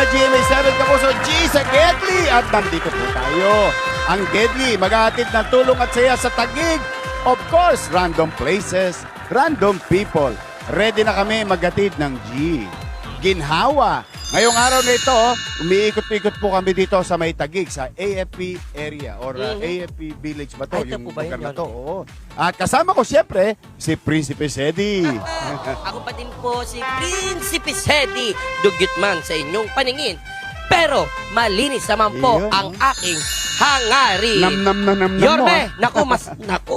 GMA7 Kapuso, G sa Gedli. At nandito po tayo. Ang Gedli, maghahatid ng tulong at saya sa Taguig. Of course, random places, random people. Ready na kami maghatid ng G. Ginhawa. Ngayong araw na ito, umiikot-ikot po kami dito sa may Taguig, sa AFP area or AFP Village ba to? Ito po ba yun? lugar na to? Oo. At kasama ko siyempre, si Prinsipe Sedi. Ako pa din po si Prinsipe Sedi, dugyot man sa inyong paningin. Pero malinis naman po Iyon, ang aking hangarin. Nam Yorme, naku,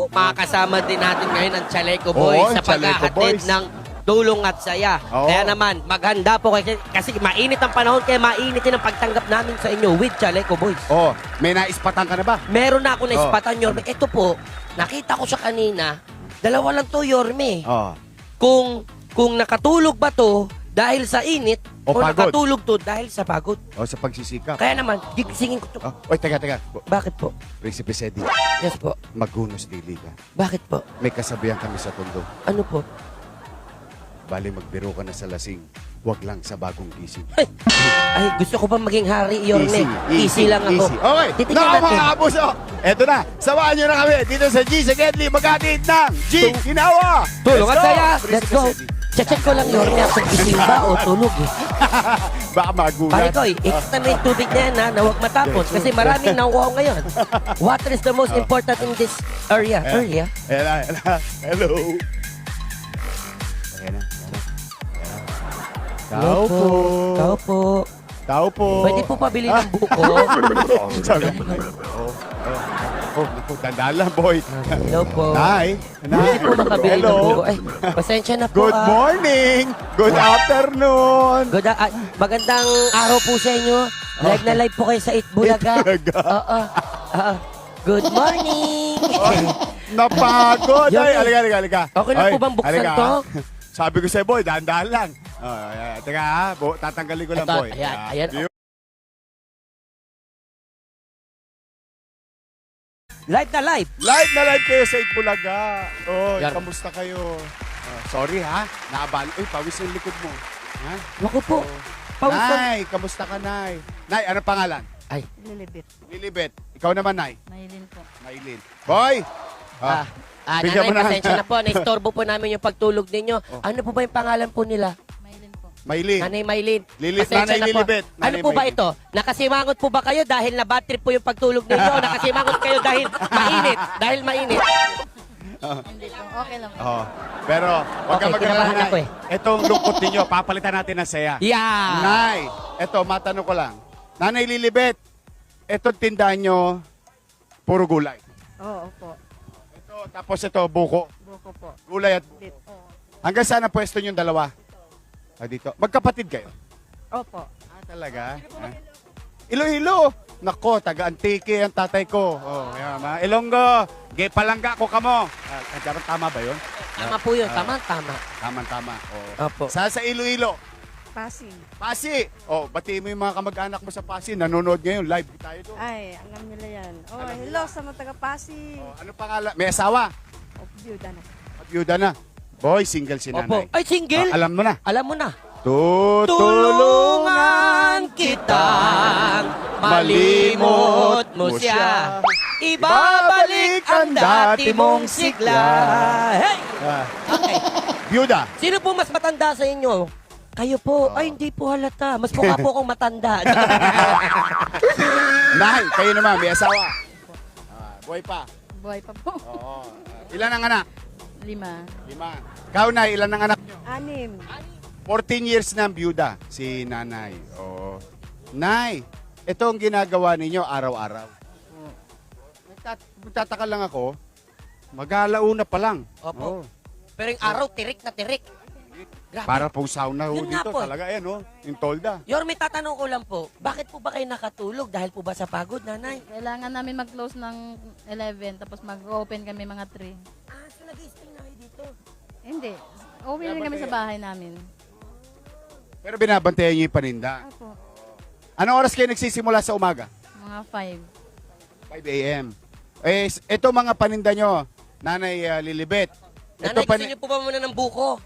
makakasama din natin ngayon ang Chaleco Boys Oo, sa Chaleco paghahatid Boys. ng tulong at saya. Oo. Kaya naman, maghanda po kayo kasi mainit ang panahon, kaya mainit din ang pagtanggap namin sa inyo with Chaleco Boys. Oh, may naispatan ka na ba? Meron na ako na ispatan, Yorme. Ito po, nakita ko siya kanina, dalawa lang to, Yorme. Oh. Kung nakatulog ba to dahil sa init O o pagod. nakatulog to dahil sa pagod. Oh, sa pagsisikap. Kaya naman, gigisingin ko to. Oh, oy, teka. Bakit po? Prinsipe Sedi, Yes po. maghunos dili ka. Bakit po? May kasabihan kami sa tondo. Ano po? Bali, magbiro ka na sa lasing. Huwag lang sa bagong gising. Ay, gusto ko pa maging hari, Yorme. Easy lang ako. Easy. Okay, Titignan naku natin. mga kapuso. Eto na, samahan nyo na kami dito sa G sa Gedli. Maghatid ng G Ginawa. Tulong at saya. Prinsipe Let's go. Sedi. Check ko lang, Yorme, kung gising ba o tulog eh. Baka magulat. Pare ko, ikita mo yung tubig na yan ha, na huwag matapos kasi maraming nauuhaw ngayon. Water is the most important in this area. Ayan na. Hello. Ayan na. Tao po. Tao po. Tao po. Pwede po pabili ng buko. Sabi. Naku, dandaan lang, boy. Hello po. Nay. Pwede po makabili ng buko. Hello. Ay, pasensya na po. Good morning. Good afternoon. Magandang araw po sa inyo. Live na live po kayo sa Itbulaga. Itbulaga. Oo. Good morning. Napagod. Yun Ay, eh. halika. Okay lang po bang buksan halika, to? ha? Sabi ko sa'yo, boy, dahan-dahan lang. Teka ha, tatanggalin ko lang, Ito, boy. ayan. Live na live. Live na live kayo sa Itbulaga. Oh, Yan. kamusta kayo? Sorry ha, naabal. Uy, pawis yung likod mo. Ha? Naku po. Pausan. Nay, kamusta ka, Nay? Nay, ano pangalan? Ay, Lilibit. Lilibet. Ikaw naman, Nay. Maylin po. Maylin. Boy! Bigyan nanay, mo na. pasensya na po. Na-istorbo po namin yung pagtulog ninyo. Ano po ba yung pangalan po nila? Maylin po. Maylin. Nanay Maylin. Nanay Pasensya na po. Lilibet. Ano Nanay po ba Maylin. ito? Nakasimangot po ba kayo dahil na-bad trip po yung pagtulog ninyo? O nakasimangot kayo dahil mainit? Dahil mainit? Hindi po. Okay lang po. Oh. Pero, wag Okay, ka mag-alala, kinabahan ako Nay. Itong lungkot ninyo, papalitan natin ng saya. Yeah! Nay, eto, matanong ko lang. Nanay Lilibet, etong tindahan nyo, puro gulay. Oo po. Ito, tapos ito, buko. Buko po. Gulay at Dito. Oo. hanggang saan ang pwesto nyo dalawa? Dito. Magkapatid kayo? Opo. Talaga? Iloilo. Nako, taga-Antique ang tatay ko. Oh, yan, mga Ilonggo. Palangga ko kamo. Tama ba yun? Tama po yun. Tama. Tama. Oh. Opo. Sa Iloilo. Pasig. Pasi. Oh, batiin mo yung mga kamag-anak mo sa Pasi. Nanonood ngayon. Live tayo doon. Ay, alam nila yan. Oh, Alam hello nila. sa mga taga Pasig. Oh, ano pangalan? May asawa? Oh, byuda na. Byuda na. Boy, single si Opo. nanay. Ay, single? Alam mo na. Alam mo na. Tutulungan kitang malimot mo siya. Ibabalik ang dati mong sigla. Hey! Okay. Byuda. Sino po mas matanda sa inyo? Kayo po. Ay, hindi po halata. Mas mukha po akong matanda. Nay, kayo naman. May asawa. Boy pa. Buhay pa po. Oo. Ilan ang anak? 5. 5. Ikaw, Nay, ilan ang anak nyo? 6. 14 years na ang byuda, si nanay. Oo. Nay, ito ang ginagawa ninyo araw-araw. Magtataka lang ako, mag-alauna pa lang. Oo. Opo. Pero yung araw, tirik na tirik. Grabe. Para pong sauna ho Yun nga dito. po. Talaga yan, oh. Yung tolda. Yorme, tatanong ko lang po, bakit po ba kayo nakatulog? Dahil po ba sa pagod, nanay? Kailangan namin mag-close ng 11 tapos mag-open kami mga 3. So nag-stay na kayo dito? Hindi. Uwi rin kami sa bahay namin. Pero binabantayan niyo yung paninda. Opo. Anong oras kayo nagsisimula sa umaga? Mga 5. 5 a.m. Ito mga paninda nyo, Nanay Lilibet. Nanay, gusto niyo po ba muna ng buko?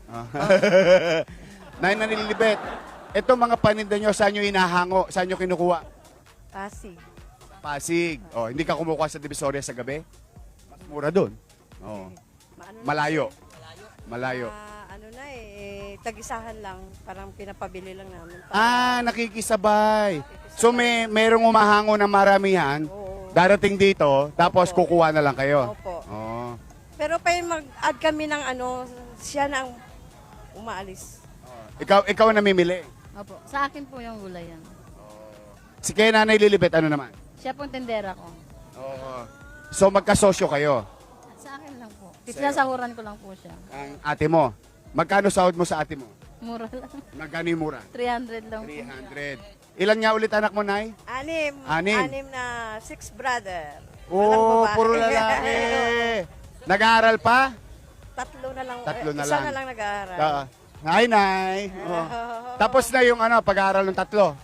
Nanay Lilibet, Ito mga paninda nyo, saan nyo inahango? Saan nyo kinukuha? Pasig. Pasig. Oh, hindi ka kumukuha sa Divisoria sa gabi? Mas mura doon. Oh. Maano na Malayo. kasi, Malayo. ano na tag-isahan lang. Parang pinapabili lang namin. Nakikisabay. So merong umahango ng maramihan, Oo. darating dito, tapos kukuha na lang kayo. Opo. Oh. Pero pa mag-add kami ng siya na ang umaalis. Ikaw ang namimili. Opo. Sa akin po yung gulay yan. Si kay Nanay Lilibet, ano naman? Siya pong tendera ko. Oo. So magkasosyo kayo. Sa akin lang po. Sinasahuran ko lang po siya. Ang ate mo. Magkano sahod mo sa ate mo? Mura lang. Magkano yung mura? 300 lang po. 300. Ilan nga ulit anak mo, Nay? Anim. Anim. Anim na 6 brother. Oo, Walang babae. puro lalaki. Nag-aaral pa? Tatlo na lang. Tatlo na Isa lang. na lang nag-aaral. Hi, Nay. Oh. Tapos na yung pag-aaral ng tatlo.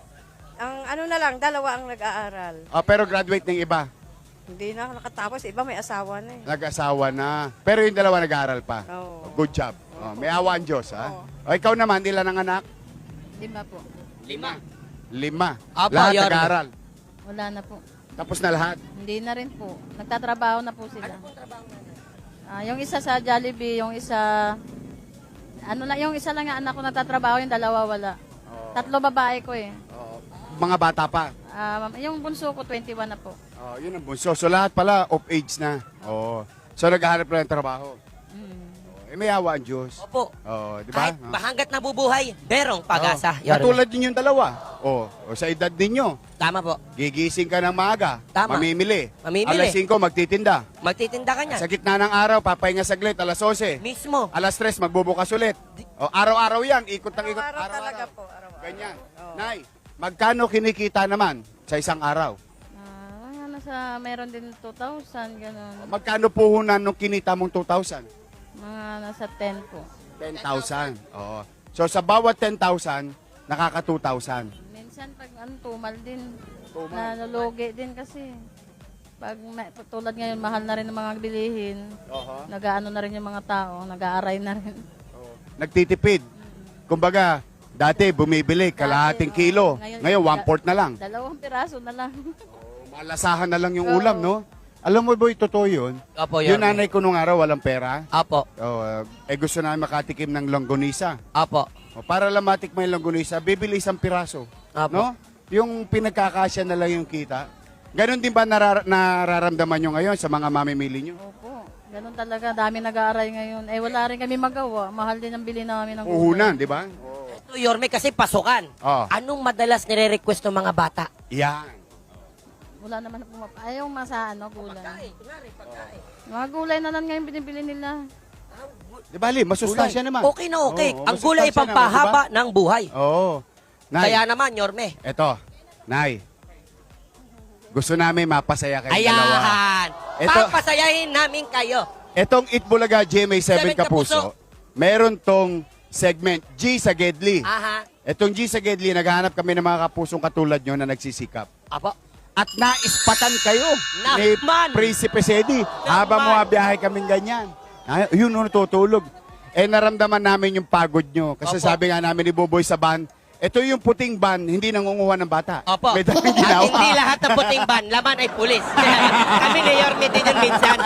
Ang na lang, dalawa ang nag-aaral. Pero graduate ng iba. Hindi na nakatapos. Iba may asawa na eh. Nag-asawa na. Pero yung dalawa nag-aaral pa. Oo. Good job. May awa ang Diyos, ha? Oo. O, ikaw naman, ilan ang anak? 5 po. 5. Apa, Lahat Yorme? nag-aaral. Wala na po. Tapos na lahat. Hindi na rin po. Nagtatrabaho na po sila. Yung isa sa Jollibee, yung isa... yung isa lang ang anak ko nagtatrabaho, yung dalawa wala. 3 babae ko eh. Mga bata pa. Yung bunso ko, 21 na po. Yun ang bunso. So lahat pala of age na. So naghahanap na ng trabaho. May awa ang Diyos. Opo. Di ba? Kahit mahanggat nabubuhay, merong pag-asa. Yorme. Katulad din yung dalawa. Sa edad ninyo. Tama po. Gigising ka ng maaga. Tama. Mamimili. Mamimili. Alas 5, magtitinda. Magtitinda ka niyan. Sa gitna ng araw, papahinga saglit. Alas 11. Mismo. Alas 3, magbubukas ulit. Araw-araw yan. Ikot ng ikot. Araw-araw talaga po. Araw-araw. Ganyan. Nay, magkano kinikita naman sa isang araw? Meron din 2,000, gano'n. Magkano puhunan nung kinita mong 2,000? Mga nasa 10 po. 10,000. So sa bawat 10,000, nakaka 2,000. Minsan pag tumal din, Tumal. nalulugi din kasi. Tulad ngayon, mahal na rin ang mga bilihin. Nag-aano na rin yung mga tao, nag-aaray na rin. Nagtitipid. Kumbaga, dati bumibili kalahating kilo. Ngayon, 1/4 na lang. 2 piraso na lang. Malasahan na lang yung ulam, no? Alam mo, boy, totoo yun. Opo, Yung Yorme. nanay ko nung araw, walang pera. Apo. Gusto namin makatikim ng longganisa. Apo. Para lang matikman yung longganisa, bibili isang piraso. Apo. No? Yung pinagkakasya na lang yung kita. Ganon din ba nararamdaman nyo ngayon sa mga mamimili nyo? Opo, ganun talaga. Dami nag-aaray ngayon. Wala rin kami magawa. Mahal din ang bili namin ng Puhunan, di ba? Ito, Yorme, kasi pasukan. Anong madalas nire-request ng mga bata? Yan. Wala naman na pumapa. Ayaw masa gulay. Mga gulay na lang ngayon binibili nila. Di ba, Lim? Masustansya naman. Okay na okay. Oo, Ang gulay ay masustansya naman, pampahaba ng buhay. Oo. Nay, Kaya naman, Yorme. eto. Nay. Gusto namin mapasaya kayo dalawa. Ayan! Ito- Papasayahin namin kayo. Etong Itbulaga GMA 7 7 Kapuso, meron tong segment G sa Gedli. Aha. Etong G sa Gedli, naghahanap kami ng mga kapusong katulad nyo na nagsisikap. Apo. At naispatan kayo Naman! ni Prinsipe Sedi habang bumabiyahe kaming ganyan. Yun, natutulog. Naramdaman namin yung pagod nyo. Kasi Opo. sabi nga namin ni Boboy sa van, ito yung puting van, hindi nangunguha ng bata. Opo. May dalang At ginawa. hindi lahat ng puting ban, laman ay pulis. Kami ni Yorme din yun minsan.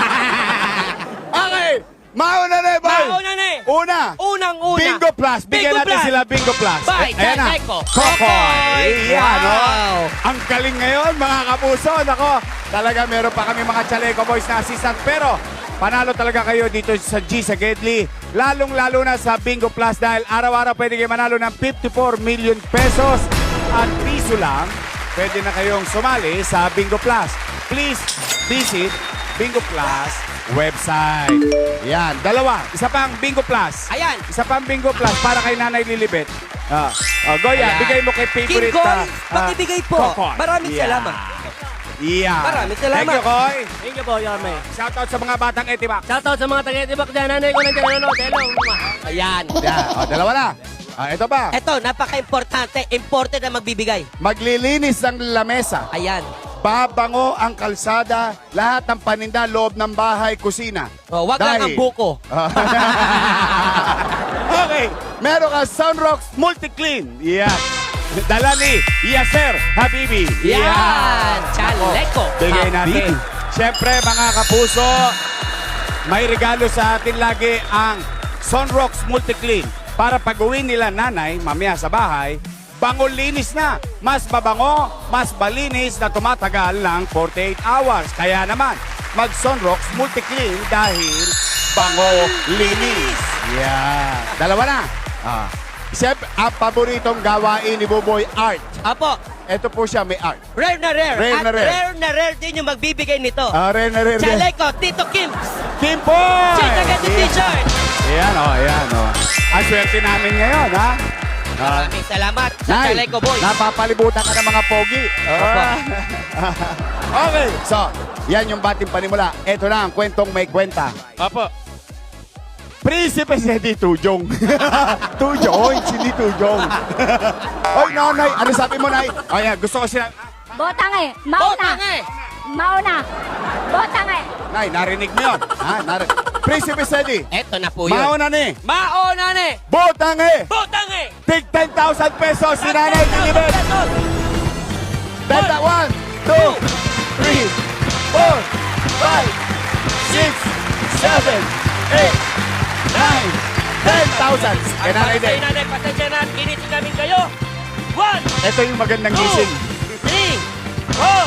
Okay! Mauna na, boy! Mauna na eh. Una! Unang-una. Bingo Plus. Bigyan Bingo natin Plus. sila Bingo Plus. By Ayan na. Keko. Kokoy. Yan, Wow. oh. Ang galing ngayon, mga kapuso. Nako, talaga meron pa kami mga Chaleco Boys na assistant. Pero, panalo talaga kayo dito sa G sa Gedli. Lalong-lalo na sa Bingo Plus dahil araw-araw pwede kayo manalo ng 54 million pesos. At piso lang, pwede na kayong sumali sa Bingo Plus. Please visit Bingo Plus website. Yan, dalawa. Isa pang Bingo Plus. Ayan. Isa pang Bingo Plus para kay Nanay Lilibet. Goya, Ayan. bigay mo kay favorite King Koy, na, pakibigay po. Kokoy. Maraming Yeah. salamat. Yeah. Maraming salamat. Thank you, Koy. Thank you po, Yorme. Shoutout sa mga batang Etibac. Shoutout sa mga taga-Etibak dyan. Nanay ko nandiyan nanonood. Hello. Ayan. Yeah. Dalawa na. Ito pa. Ito, napaka-importante. Important na magbibigay. Maglilinis ng lamesa. Ayan. Babango ang kalsada, lahat ng paninda, loob ng bahay, kusina. Wag lang ang buko. Okay. Meron ka Sunrocks Multi-Clean. Yan. Dala ni Yasser Habibi. Yan! Chaleco Bigay natin. Habibi. Siyempre, mga kapuso, may regalo sa atin lagi ang Sunrocks Multi-Clean. Para pag-uwi nila nanay, mamaya sa bahay, bango linis na. Mas mabango, mas malinis na tumatagal ng 48 hours. Kaya naman, mag-Sunrocks Multi-Clean dahil bango linis. Yeah. Dalawa na. Siyempre, ang paboritong gawain ni Buboy, art. Apo, Ito po siya, may art. rare na rare. Rare At na rare. rare na rare din yung magbibigay nito. Rare na rare. Chaleco, Tito Kim's. Kimboy! Chita Gati T-shirt. Ayan, ayan, Ang swerte namin ngayon, ha? Maraming salamat sa Nay, Chaleco Boys. napapalibutan ka ng mga pogi. Opo. Okay, so, yan yung bating panimula. Ito na ang kwentong may kwenta. Opo. Prinsipe Sedi Tujong. Tujong, hindi Tujong. Oy, nanay, ano sabi mo, nay? Ayan, gusto ko sila... Botang eh. Botang eh. Mauna. Botang eh. Nay, narinig mo yun. Ha? Prinsipe Sedi. Eto na po yun. Mauna ni. Mauna ni. Botang eh. Botang eh. Tig 10,000 pesos si nanay Tinibet. Pesos. Delta 1, 2, 3, 4, 5, 6, 7, 8, 9, 10,000. Kaya At nanay para sa'yo, din. nanay, pasensya na at ginising namin kayo. 1, Ito yung magandang gising. 3, 4,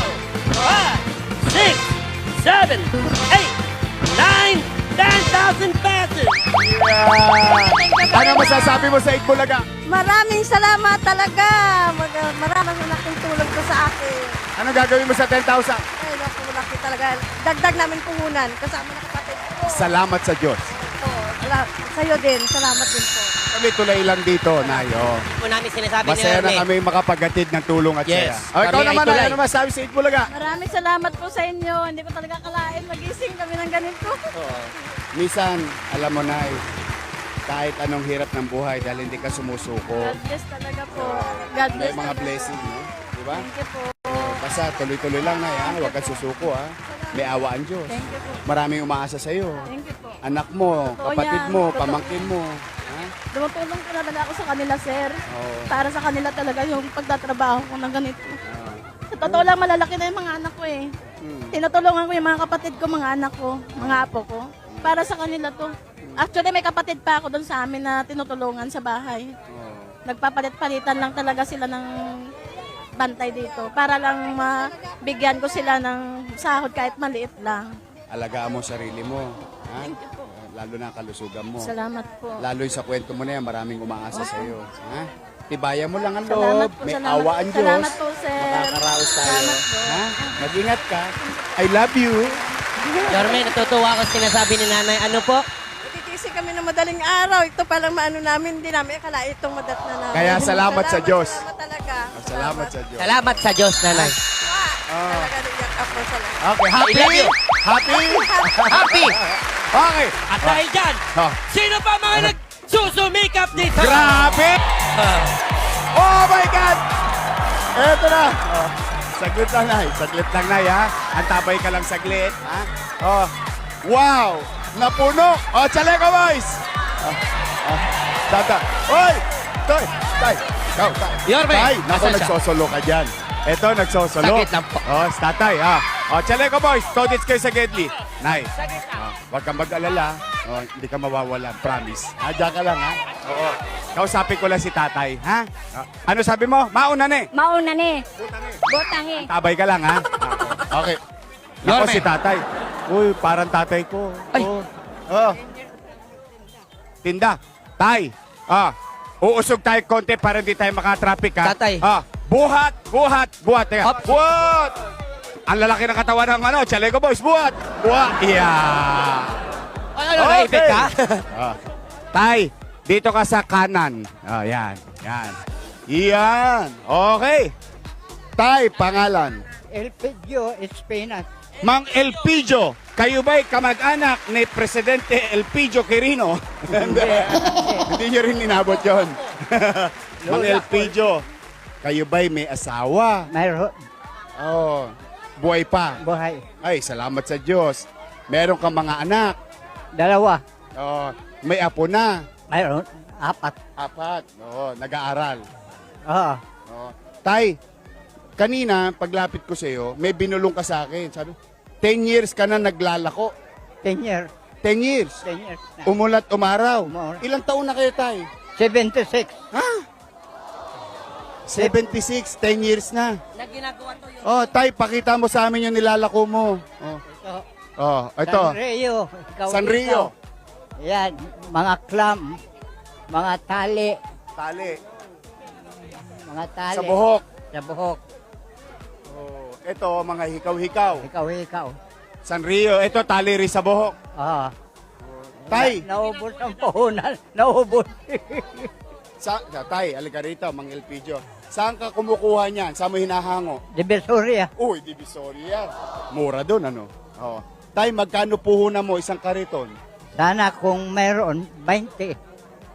5, 6, 7, 8, 9, 10,000 pesos. Ano masasabi mo sa Itbulaga? Maraming salamat talaga. Maraming malaking tulong to sa akin. Ano gagawin mo sa 10,000? Ay, naku, laki talaga. Dagdag namin puhunan kasama ng kapatid ko. Salamat sa Diyos. Sa'yo din. Salamat din po. Kami tulay lang dito, Nayo. Hindi po namin sinasabi Masaya na Ernie. kami makapagatid ng tulong at Yes. saya. O, ikaw Kami ay naman, tulay. ano masasabi sa Itbulaga? Maraming salamat po sa inyo. Hindi ko talaga kalain magising kami ng ganito. Minsan, alam mo na, kahit anong hirap ng buhay dahil hindi ka sumusuko, God bless talaga po. God may bless mga talaga. blessing, no? Di ba? Thank you po. Basta tuloy-tuloy lang na yan. Huwag kang susuko, ha? May awa ang Diyos. Thank you po. Maraming umaasa sa'yo. Thank you po. Anak mo, Totoo kapatid yan. mo, Totoo. pamangkin mo. Ha? Tumutulong po talaga ako sa kanila, sir. Oo. Para sa kanila talaga yung pagtatrabaho ko ng ganito. Ah. Sa totoo lang, malalaki na yung mga anak ko eh. Hmm. Tinutulungan ko yung mga kapatid ko, mga anak ko, mga apo ko. Para sa kanila to. Actually, may kapatid pa ako doon sa amin na tinutulungan sa bahay. Oo. Nagpapalit-palitan lang talaga sila ng bantay dito. Para lang mabigyan ko sila ng sahod kahit maliit lang. Alagaan mo sarili mo. Ha? Thank you po. Lalo na ang kalusugan mo. Salamat po. Lalo yung sa kwento mo na yan, maraming umaasa sa'yo. Ha? Tibayan mo lang ang Salamat loob. po, May salamat. awa ang Diyos. Salamat po, sir. Makakaraos tayo. Salamat po. Ha? Mag-ingat ka. I love you. Yorme, natutuwa ako sinasabi ni nanay. Ano po? Titisi kami ng madaling araw. Ito palang maano namin. Hindi namin akala itong madat na namin. Kaya salamat sa Diyos. Salamat talaga. Salamat sa Diyos. Salamat sa Diyos, nanay. Talaga naiyak ako. Salamat. Okay, happy? I love you. Happy? Happy! Okay. At dahil dyan, Oh. sino pa mga nagsusumikap dito? Grabe! Oh my God! Eto na. Oh. Saglit lang, Nay. Saglit lang, Nay, ha? Antabay ka lang saglit, ha? Oh. Wow! Napuno! Oh, Chaleco Boys! Tata. Oy! Toy! Tay! Ikaw, tay. Yorme, Tay, naku, asan siya? nagsosolo ka dyan. Eto, nagsosolo. Saglit lang po. Oh, tatay, ha? Oh, Chaleco Boys, todits kayo sa Gedli. Nay, huwag kang mag-alala. Oh, hindi ka mawawala, promise. Diyan ka lang, ha? Oo. Kausapin ko lang si tatay, ha? Ano sabi mo? Mauna ni. Mauna ni. Botang eh. Tabay ka lang, ha? Okay. Ako Yorme. si tatay. Uy, parang tatay ko. Ay. Oh. Tinda. Tay. Uusog tayo konti para hindi tayo makatraffic, ha? Tatay. Buhat. Teka. Up. Buhat. Ang lalaki ng katawan ng Chaleco Boys. Buhat. Yeah. Ano, naipit ka? Tay, dito ka sa kanan. Yan. Yan. Okay. Tay, pangalan. Elpidio Espinas. Mang Elpidio, kayo ba'y kamag-anak ni Presidente Elpidio Quirino? Hindi nyo rin inabot yun. Mang Elpidio, kayo ba'y may asawa? Mayroon. Oh, buhay pa. Buhay. Ay, salamat sa Diyos. Meron kang mga anak. Dalawa. Oh, may apo na. Mayroon. Apat. Apat. Oo, nag-aaral. Oo. Oh. Tay, kanina, paglapit ko sa iyo, may binulong ka sa akin. Sabi, 10 years ka na naglalako. 10 years. 10 years. 10 years na. Umulat, umaraw. Umulat. Ilang taon na kayo, Tay? 76. Ha? 76, 10 years na. Na ginagawa to yun. Oh, Tay, pakita mo sa amin yung nilalako mo. Oh, Ito. oh ito. Sanrio. Ikaw, Sanrio. ikaw. Yan, mga clam, mga tali, Tali. mga tali. Sa buhok. Sa buhok. Oh, ito, mga hikaw-hikaw. Ikaw. Sanrio, ito, tali rin sa buhok. Ah. Tay, Naubos ang puhunan. Naubos. Tay, alika rito, Mang Elpidio. Saan ka kumukuha niyan? Saan mo hinahango? Divisoria. Uy, Divisoria. Mura doon, ano? Oh. Tay, magkano puhunan mo isang kariton? Sana kung mayroon, 20.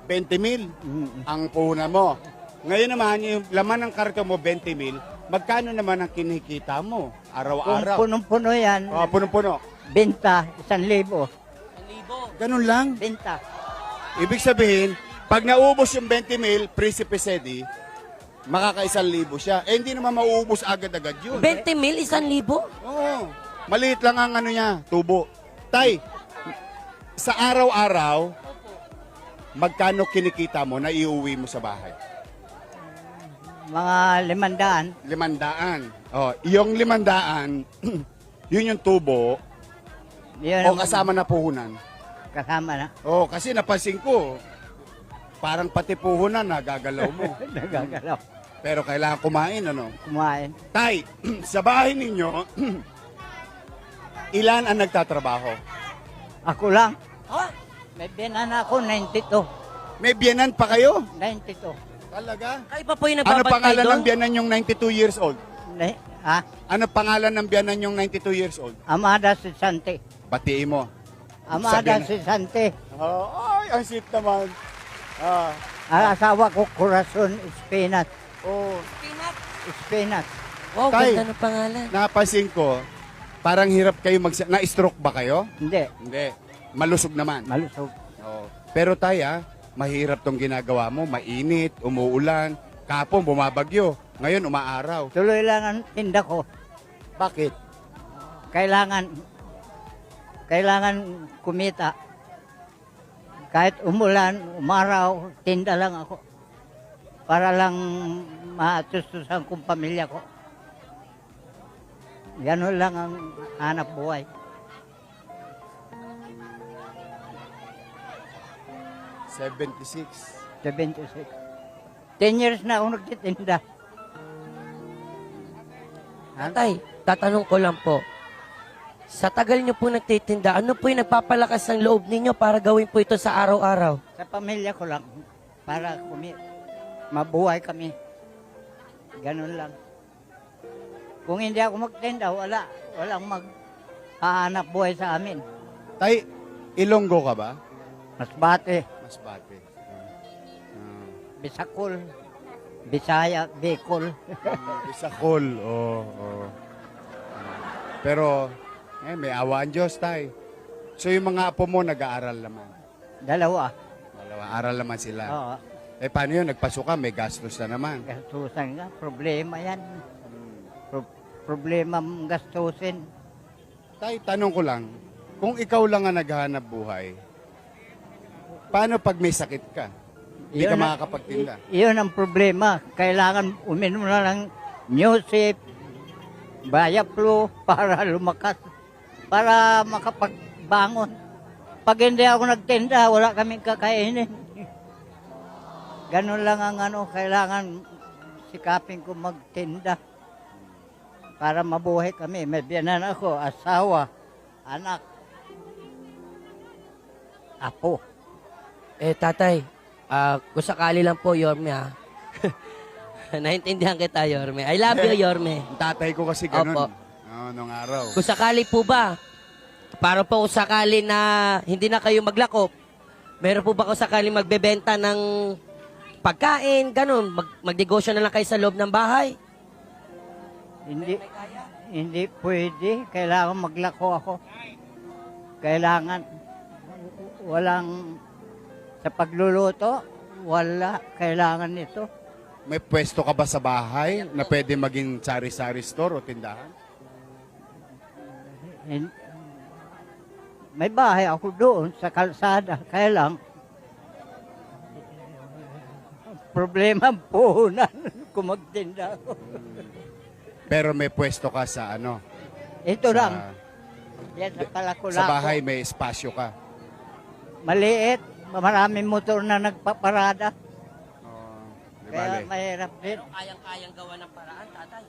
20,000 Mm. ang puhunan mo. Ngayon naman, yung laman ng kariton mo, 20,000. Magkano naman ang kinikita mo? Kung Araw-araw. punong-puno yan, Oh, punong-puno. benta, 1,000. Ganun lang. Benta. Ibig sabihin, pag naubos yung 20,000, Prinsipe Sedi, makaka-1,000 siya. Eh, hindi naman mauubos agad-agad yun. 20 mil, 1,000? Oo. Maliit lang ang ano niya, tubo. Tay, sa araw-araw, magkano kinikita mo na iuwi mo sa bahay? Mga 500. 500. Oh, yung 500, yun yung tubo, Yun o ang kasama na puhunan. kasama na. Oh, kasi napansin ko, parang pati puhunan nagagalaw mo. Nagagalaw. Pero kailangan kumain, ano? Kumain. Tay, sa bahay ninyo, ilan ang nagtatrabaho? Ako lang. Ha? May binan ako, 92. May biyanan pa kayo? 92. Talaga? Kayo pa po yung Ano nagbabantay pangalan doon? ng biyanan yung 92 years old? Ha? Ano pangalan ng biyanan yung 92 years old? Amada Sisante. Batiin mo. Amada Sabi na- Sisante. Oh, ay, ang sweet naman. Ah, Ang asawa ko, Corazon Espinat. oh. Espinat. Wow, Tay. ganda ng pangalan. Napansin ko, parang hirap kayo na-stroke ba kayo? Hindi. Hindi. Malusog naman. Malusog. Oh. Pero Tay, mahirap tong ginagawa mo. Mainit, umuulan, kapon, bumabagyo. Ngayon, umaaraw. Tuloy lang ang tinda ko. Bakit? Kailangan kumita. Kahit umulan, umaraw, tinda lang ako. Para lang matustusan kong pamilya ko. Ganun lang ang hanap buhay. 76. 76. 10 years na ako nagtitinda. Tay, tatanong ko lang po. Sa tagal niyo po nagtitinda, ano po yung nagpapalakas ng loob ninyo para gawin po ito sa araw-araw? Sa pamilya ko lang. Para mabuhay kami. Ganun lang. Kung hindi ako magtinda, walang maghahanap buhay sa amin. Tay, Ilonggo ka ba? Masbate, Masbate. Bisakol, Bisaya, Bicol. Isakol. Oo. Oh. Pero, may awa ang Diyos, Tay. So, yung mga apo mo, nag-aaral naman. Dalawa. Aral naman sila. Oo. Eh, paano yun? Nagpasuka, may gastos na naman. Gastusan nga. Problema yan. Problema mong gastusin. Tay, tanong ko lang, kung ikaw lang ang naghahanap buhay, paano pag may sakit ka? Hindi ka makakapagtinda. Iyon ang problema. Kailangan uminom na ng Newsip, Bayaplo para lumakas. Para makapagbangon. Pag hindi ako nagtinda, wala kaming kakainin. Ganun lang ang kailangan sikapin ko magtinda. Para mabuhay kami. May biyanan ako, asawa, anak, apo. Tatay, kung sakali lang po, Yorme, ha? Naintindihan kita, Yorme. I love you, Yorme. Ang tatay ko kasi ganun. Opo. Nung araw. Kung sakali po ba, para po kung sakali na hindi na kayo maglakop, meron po ba kung sakali magbebenta ng pagkain, ganun, magnegosyo na lang kayo sa loob ng bahay? Hindi pwede. Kailangan maglako ako. Kailangan walang sa pagluluto, wala. Kailangan ito. May pwesto ka ba sa bahay na pwede maging sari-sari store o tindahan? Hin- May bahay ako doon sa kalsada. Kaya lang, problema ang puhunan kung magtinda ako. Pero may pwesto ka sa ano? Ito Sa, lang. Yan sa Palako-Lako. sa bahay may espasyo ka. Maliit. Maraming motor na nagpaparada. Di Kaya bale. mahirap din. Kayang-kayang gawa ng paraan, tatay.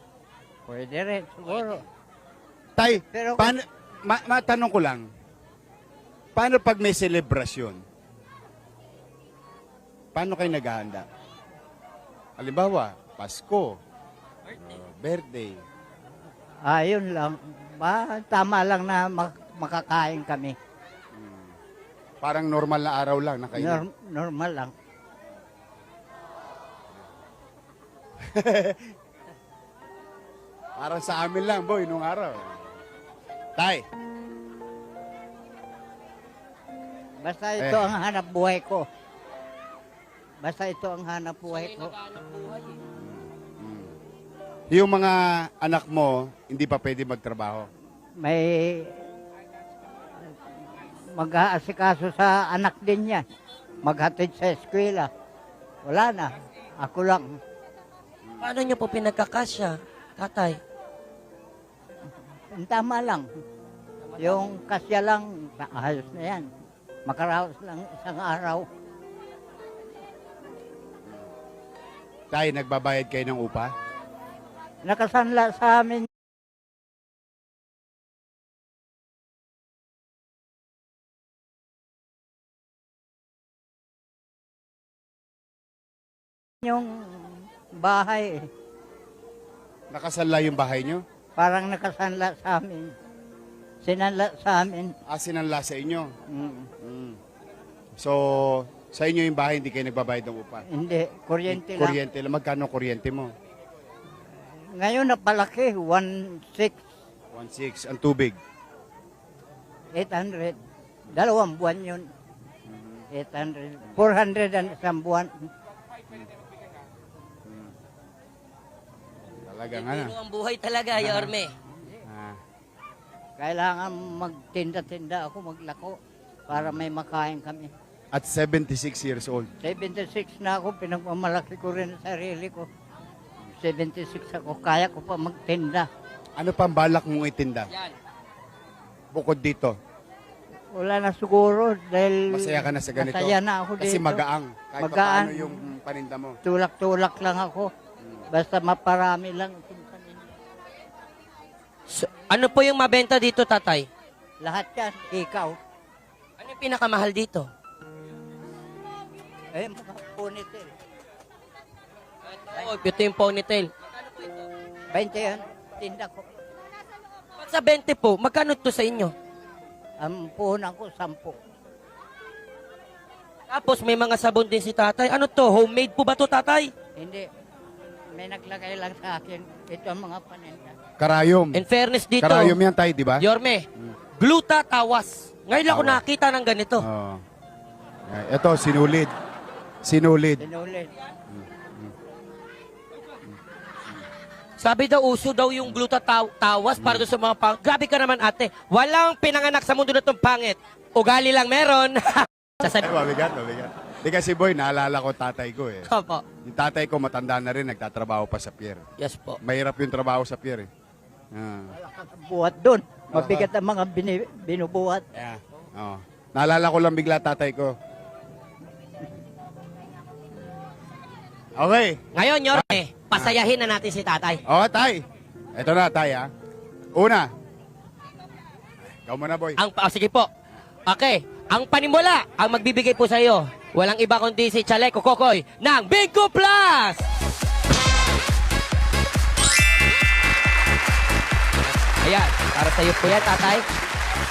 Pwede rin, siguro. Tay, Pero- paano, matanong ko lang, paano pag may selebrasyon? Paano kayo naghahanda? Halimbawa, Pasko, birthday. Ayun lang. Tama lang na makakain kami. Parang normal na araw lang na kayo. Normal lang. Parang sa amin lang, boy, nung araw. Tay, Basta ito ang hanap buhay ko. Basta ito ang hanap buhay ko. yung mga anak mo, hindi pa pwede magtrabaho. May mag-aasikaso sa anak din niya. Maghatid sa eskwela. Wala na. Ako lang. Paano nyo po pinagkakasya, tatay? Tama lang. Yung kasya lang, ayos na yan. Makaraos lang isang araw. Tay, nagbabayad kayo ng upa? Nakasanla sa amin yung bahay. Nakasanla yung bahay nyo? Parang nakasanla sa amin. Sinanla sa amin. Sinanla sa inyo. Mm. So, sa inyo yung bahay, hindi kayo nagbabayad ng upa? Hindi, kuryente lang. Kuryente lang. Magkano kuryente mo? Ngayon napalaki, 1,600, 1.6. Ang tubig? 800. 2 buwan yun. 800. 400 ang isang buwan. Talagang Biro ano. ang buhay talaga, Yorme. Ah. Kailangan magtinda-tinda ako, maglako, para may makain kami. At 76 years old. 76 na ako, pinagmamalaki ko rin ang sarili ko. 76 ako, kaya ko pa magtinda. Ano pang balak mong itinda? Yan. Bukod dito. Wala na siguro dahil Masaya ka na sa ganito? masaya na ako Kasi dito. magaang. Kahit Magaan. paano yung paninda mo. Tulak-tulak lang ako. Basta maparami lang itong paninda. So, ano po yung mabenta dito, tatay? Lahat yan, ikaw. Ano yung pinakamahal dito? Eh, mga punitil. Oh, ito yung ponytail. 20 yan, tinda ko. Pag sa 20 po, magkano to sa inyo? Ang puhunan ko, 10. Tapos may mga sabon din si tatay. Ano to? Homemade po ba to, tatay? Hindi. May naglagay lang sa akin. Ito ang mga paninda. Karayom. In fairness dito, Karayom yan tayo, di ba? Yorme, gluta tawas. Ngayon lang ako Tawas. nakita ng ganito. Oo. Ito, sinulid. Sinulid. Sinulit. Sabi daw, uso daw yung gluta tawas para doon sa mga pang... Grabe ka naman, ate. Walang pinanganak sa mundo na itong pangit. Ugali lang meron. Sasabi... Mabigat, mabigat. Di kasi boy, naalala ko tatay ko eh. Opo. Yung tatay ko matanda na rin, nagtatrabaho pa sa pier. Yes po. Mahirap yung trabaho sa pier eh. Ah. Buhat doon. Mabigat ang mga binubuhat. Yeah. Oh. Naalala ko lang bigla tatay ko. Okay. Ngayon, Yorme, pasayahin na natin si tatay. Oh, tay. Ito na, tay ha. Una. Ikaw muna, boy. Sige po. Okay. Ang panimula, ang magbibigay po sa iyo, walang iba kundi si Chaleco Kokoy ng Bingo Plus! Ayan, para sa iyo po yan, tatay.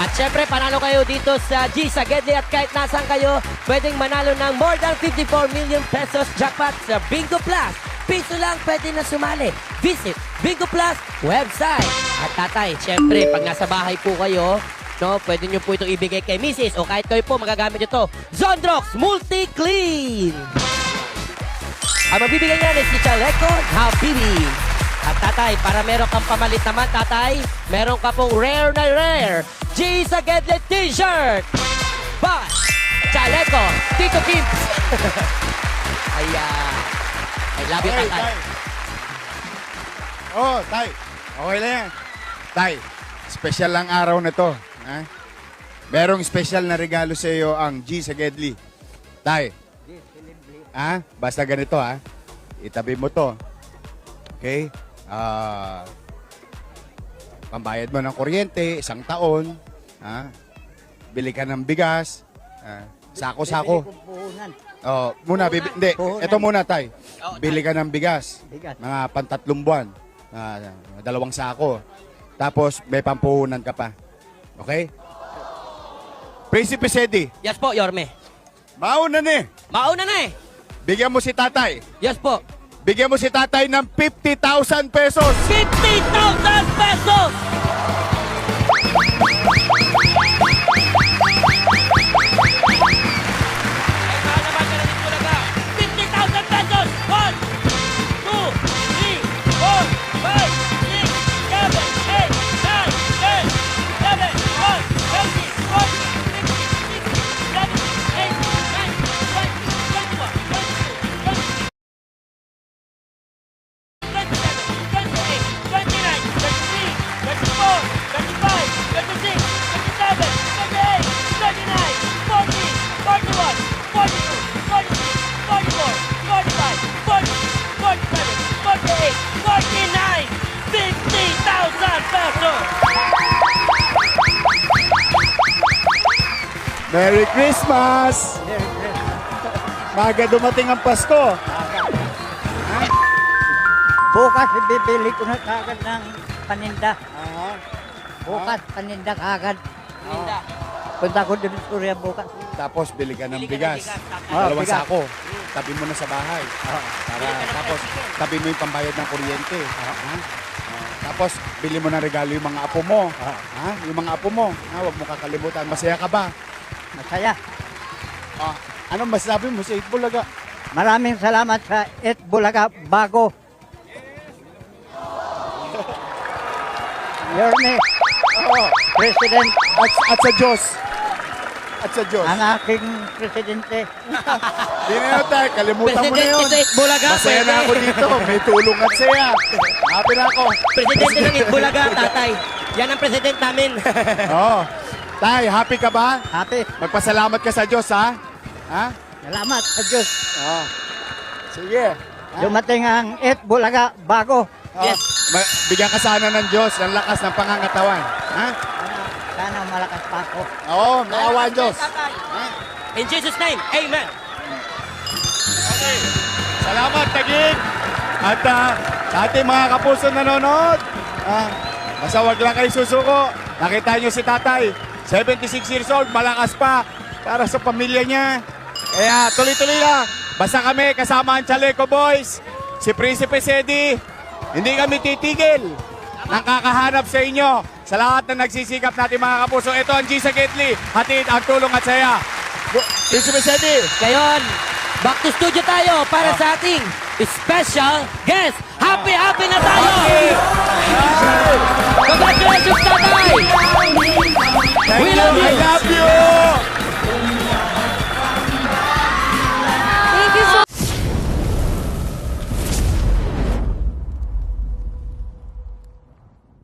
At syempre, panalo kayo dito sa G sa Gedli at kahit nasan kayo, pwedeng manalo ng more than 54 million pesos jackpot sa Bingo Plus. Piso lang pwede na sumali. Visit Bingo Plus website. At tatay, syempre, pag nasa bahay po kayo, no, pwede nyo po itong ibigay kay Mrs. o kahit kayo po magagamit ito. Zondrox Multi-Clean. Ang magbibigay niyan ay si Chaleco Habibi. At tatay, para meron kang pamalit naman, tatay, meron ka pong rare na rare G sa Gedlet t-shirt by Chaleco Tito Kims. Ayan. I love you, Okay, tatay. Tay. Oh, Tay. Okay lang yan. Tay, special lang araw na to. Ha? Merong special na regalo sa iyo ang G sa Gedli. Tay. Ha? Basta ganito ha. Itabi mo to. Okay? Pambayad mo ng kuryente, 1 taon. Ha? Bili ka ng bigas. Sako-sako. Bibili ko puhunan. Oh, muna, hindi. Puhunan. Ito muna, Tay. Bili ka ng bigas. Bigas. Mga 3 buwan. 2 sako. Tapos, may pampuhunan ka pa. Okay? Prinsipe Sedi, Yes po, Yorme. mauna ni. Mauna na eh. Bigyan mo si tatay. Yes po. Bigyan mo si tatay ng 50,000 pesos. 50,000 pesos! Ay, mahal naman ka na dito talaga. 50,000 pesos! 1, 2, 3, 4, 5, 6, 7, 8, 9, 10, 11, 12, 13, 14, 15, 16, 17, 18, 19, 20, 21, 22, 23, 50,000 pesos! Merry Christmas! Maga dumating ang Pasko. Bukas bibili ko na kagad ng paninda. Bukas paninda kagad. Linda. Punta ko din sa Surya bukas. Tapos, bili ka ng Bili ka ng bigas. bigas, tatay. 2 bigas. sako. Tabi mo na sa bahay. Tapos, tabi mo yung pambayad ng kuryente. Ha? Tapos, bili mo ng regalo yung mga apo mo. Ha? Yung mga apo mo. Ha? Huwag mo kakalimutan. Masaya ka ba? Masaya. Anong masasabi mo sa Itbulaga? Maraming salamat sa Bulaga Bago. Yorme, President, At sa Diyos. At sa Diyos. ang aking presidente. Di na yun, tay. Kalimutan mo na Presidente yun. sa Itbulaga, Masaya na pwede. ako dito. May tulong at saya. Happy na ako. Presidente ng Itbulaga, tatay. Yan ang president namin. Oh. Tay, happy ka ba? Happy. Magpasalamat ka sa Diyos, ha? Ha? Salamat sa Diyos. Oh. Sige. Dumating ang Bulaga Bago. Oh. Yes. Bigyan ka sana ng Diyos ng lakas ng pangangatawan. Ha? Sana malakas pa ako. Oo, maawa ang Diyos. In Jesus' name, amen. Okay. Salamat, Tagig. At sa ating mga kapuso nanonood, basta wag lang kayo susuko. Nakita nyo si tatay, 76 years old, malakas pa para sa pamilya niya. Kaya tuloy-tuloy lang. Basta kami kasama ang Chaleco Boys, si Prinsipe Sedi, hindi kami titigil ng kakahanap sa inyo. Sa lahat na nagsisikap natin mga kapuso, ito ang G sa Gedli, hatid ang tulong at saya. Prinsipe Sedi, Ngayon, back to studio tayo para sa ating special guest. Happy na tayo! Congratulations, tatay! thank We you, love you. I love you!